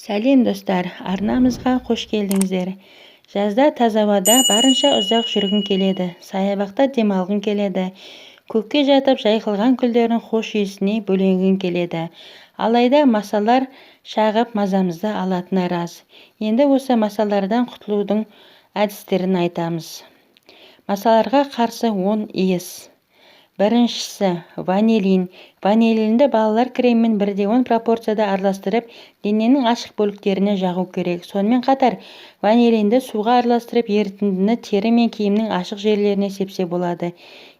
Сәлем достар, арнамызға қош келдіңіздер. Жазда таза ауада барынша ұзақ жүргің келеді, саябақта демалғың келеді, көкке жатып жайқалған гүлдердің хош иісіне бөленгің келеді. Алайда масалар шағып мазамызды алатыны рас. Енді осы масалардан құтылудың әдістерін айтамыз. Масаларға қарсы 10 иіс. Біріншісі ванилин. Ванилинді балалар креммен 1:10 пропорцияда араластырып, дененің ашық бөліктеріне жағу керек. Сонымен қатар ванилинді суға араластырып, ерітіндіні тері мен киімнің ашық жерлеріне сепсе болады.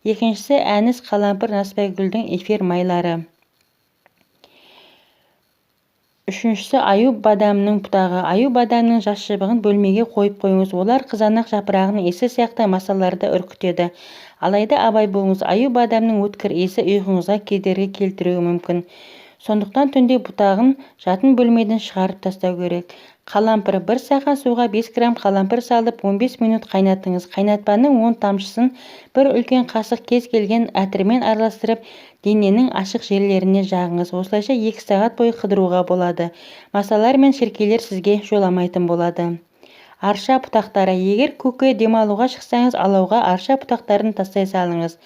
Екіншісі әніс, қалампыр, наспайгүлдің эфир майлары. Үшіншісі аю бадамының бұтағы. Аю бадамының жас шыбығын бөлмеге қойып қойыңыз. Олар қызанақ жапырағының иісі сияқты масаларды үркітеді. Алайда абай болыңыз, аю бадамның өткір иісі ұйқыңызға кедергі келтіруі мүмкін. Сондықтан түнде бұтағын жатын бөлмеден шығарып тастау керек. Қалампыр. 1 сақан суға 5 грамм қалампыр салып 15 минут қайнатыңыз. Қайнатпаның 10 тамшысын бір үлкен қасық кез келген әтірмен араластырып, дененің ашық жерлеріне жағыңыз. Осылайша 2 сағат бойы қыдыруға болады. Масалар мен шіркейлер сізге жоламайтын болады. Арша бұтақтары. Егер көкке демалуға шықсаңыз, алауға арша бұтақтарын тастай салыңыз.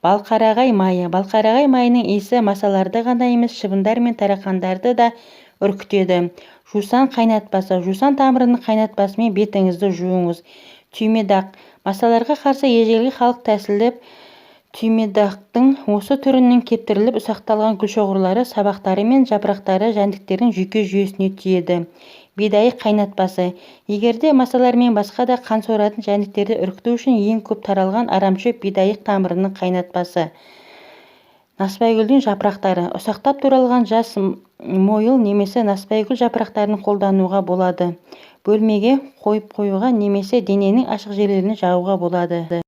Балқарағай майы. Балқарағай майының иісі масаларды ғана емес, шыбындар мен тарақандарды да үркітеді. Жусан қайнатпасы. Жусан тамырының қайнатпасымен бетіңізді жуыңыз. Түймедақ. Масаларға қарсы ежелгі халық тәсілі түймедақтың осы түрінің кептіріліп ұсақталған гүлшоғырлары, сабақтары мен жапырақтары жәндіктердің жүйке жүйесіне тиеді. Бидайық қайнатпасы. Егерде масалар мен басқа да қан соратын жәндіктерді үркіту үшін ең көп таралған арамшөп бидайық тамырының қайнатпасы. Наспайгүлдің жапырақтары. Ұсақтап туралған жас мойыл немесе наспайгүл жапырақтарын қолдануға болады. Бөлмеге қойып қоюға немесе дененің ашық жерлеріне жағуға болады.